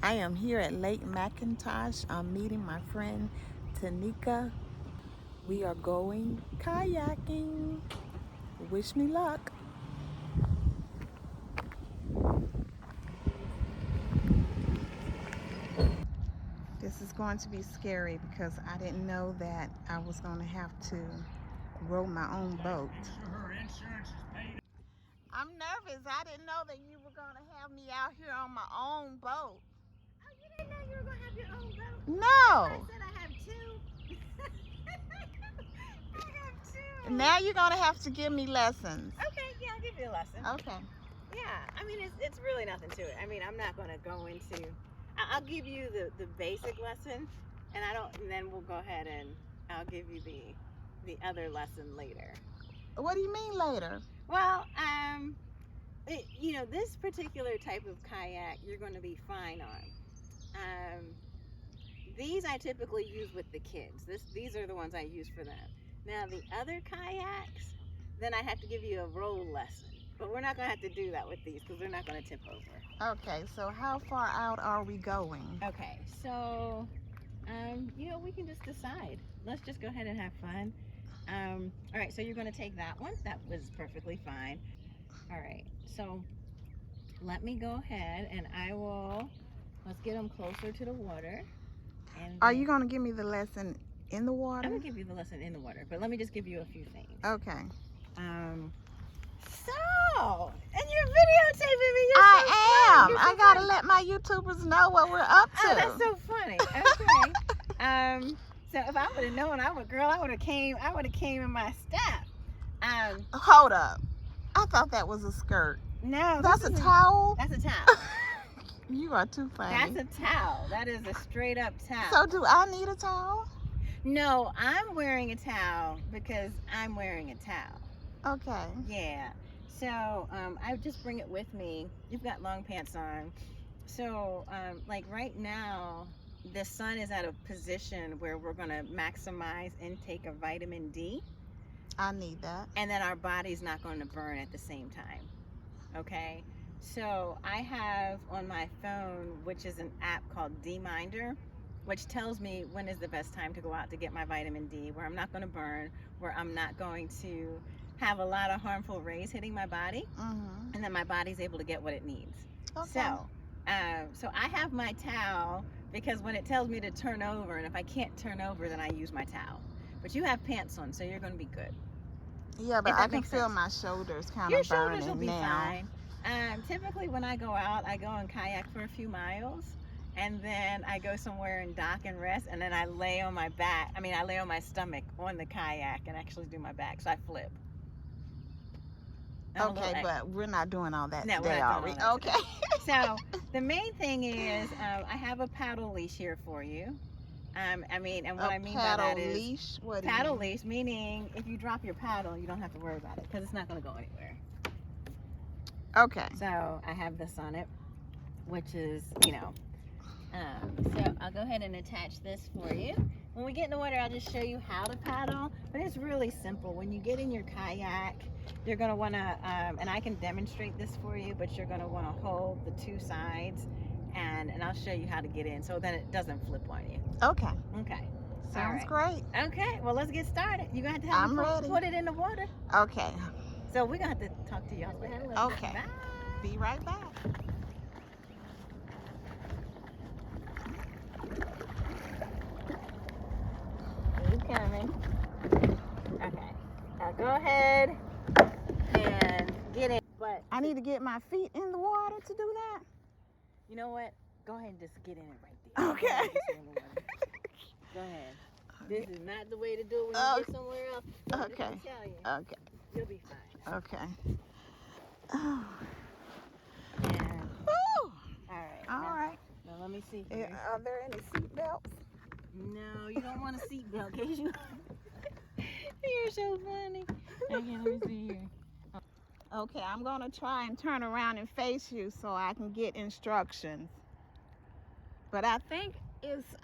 I am here at Lake McIntosh. I'm meeting my friend Tanika. We are going kayaking. Wish me luck. This is going to be scary because I didn't know that I was going to have to row my own boat. I'm nervous. I didn't know that you were going to have me out here on my own boat. Oh, you didn't know you were going to have your own boat? No. I said I have two. I have two. Now you're going to have to give me lessons. Okay, yeah, I'll give you a lesson. Okay. Yeah, I mean, it's really nothing to it. I mean, I'm not going to go into... I'll give you the basic lesson, and then we'll go ahead and I'll give you the other lesson later. What do you mean later? Well, this particular type of kayak you're going to be fine on. These I typically use with the kids. These are the ones I use for them. Now the other kayaks, then I have to give you a roll lesson. But we're not going to have to do that with these because they're not going to tip over. Okay, so how far out are we going? Okay, so, we can just decide. Let's just go ahead and have fun. All right, so you're going to take that one. That was perfectly fine. All right, so let me go ahead and let's get them closer to the water. And are you going to give me the lesson in the water? I'm going to give you the lesson in the water, but let me just give you a few things. Okay. So, and you're videotaping me. I am. So I gotta let my YouTubers know what we're up to. Oh, that's so funny. Okay. So if I would have known, I would have came in my staff. Hold up. I thought that was a skirt. No, that's a towel. That's a towel. You are too funny. That's a towel. That is a straight up towel. So do I need a towel? No, I'm wearing a towel because I'm wearing a towel. Okay. Yeah. So I just bring it with me. You've got long pants on. So like right now, the sun is at a position where we're going to maximize intake of vitamin D. I need that. And then our body's not going to burn at the same time. Okay? So I have on my phone, which is an app called D-Minder, which tells me when is the best time to go out to get my vitamin D, where I'm not going to burn, where I'm not going to have a lot of harmful rays hitting my body, and then my body's able to get what it needs. Okay. So I have my towel because when it tells me to turn over, and if I can't turn over, then I use my towel. But you have pants on, so you're going to be good. Yeah, but I can feel my shoulders kind of burning now. Your shoulders will be fine. Typically when I go out, I go on kayak for a few miles, and then I go somewhere and dock and rest, and then I lay on my back. I lay on my stomach on the kayak and actually do my back, so I flip. Okay, but we're not doing all that today, are we? Okay. So the main thing is I have a paddle leash here for you. And what I mean by that is leash? What paddle leash, meaning if you drop your paddle, you don't have to worry about it because it's not going to go anywhere. Okay. So I have this on it, which is, so I'll go ahead and attach this for you. When we get in the water, I'll just show you how to paddle, but it's really simple. When you get in your kayak, you're going to want to, and I can demonstrate this for you, but you're going to want to hold the two sides, and I'll show you how to get in so then it doesn't flip on you. Okay. Okay. Sounds great. Okay, well, let's get started. You're going to have to put it in the water. Okay. So we're going to have to talk to y'all later. Okay. Bye. Be right back. Coming. Okay. Now go ahead and get in. But I need to get my feet in the water to do that. You know what? Go ahead and just get in it right there. Okay. Go ahead. This is not the way to do it when you get somewhere else. Okay. Tell you. Okay. You'll be fine. Okay. Oh. And, all right. All right. Now let me see here. Are there any seat belts? No, you don't want a seatbelt, cause you're so funny. Okay, let me see here. Okay, I'm gonna try and turn around and face you so I can get instructions. But I think it's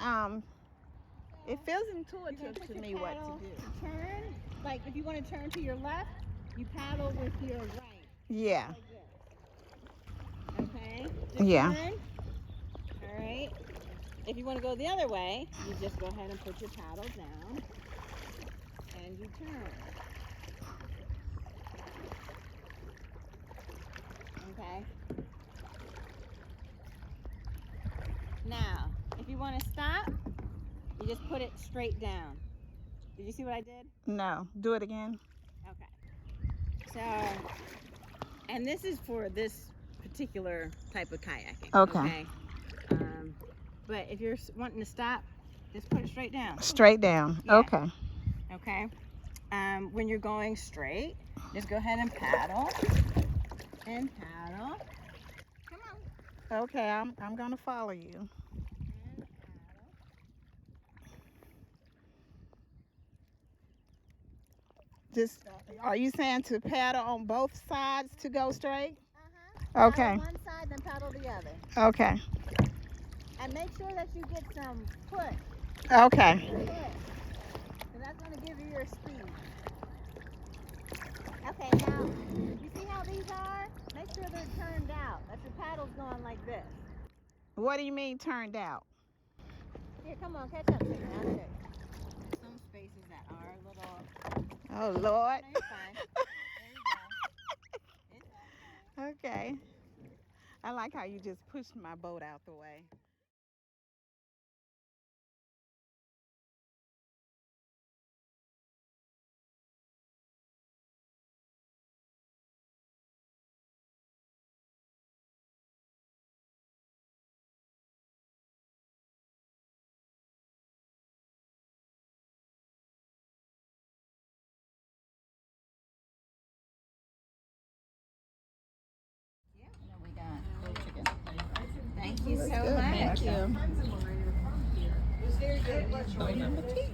it feels intuitive to me what to do. Turn, like if you want to turn to your left, you paddle with your right. Yeah. Like this. Okay. Yeah. Turn. All right. if you want to go the other way, you just go ahead and put your paddle down and you turn. Okay. Now, if you want to stop, you just put it straight down. Did you see what I did? No. Do it again. Okay. So, and this is for this particular type of kayaking. Okay. But if you're wanting to stop, just put it straight down. Straight down. Yeah. Okay. Okay. When you're going straight, just go ahead and paddle. And paddle. Come on. Okay, I'm gonna follow you. And paddle. Just, are you saying to paddle on both sides to go straight? Paddle Okay. one side, then paddle the other. Okay. And make sure that you get some push. Okay. Push. So that's going to give you your speed. Okay, now, you see how these are? Make sure they're turned out. That your paddle's going like this. What do you mean turned out? Here, come on, catch up to me. I'll show you. Some spaces that are a little... Oh, Lord. No, you're fine. There you go. It's okay. Okay. I like how you just pushed my boat out the way. We got little chicken. Thank you so Good, much. thank you. Friends of mine are from here. It was very good. Bon appetit.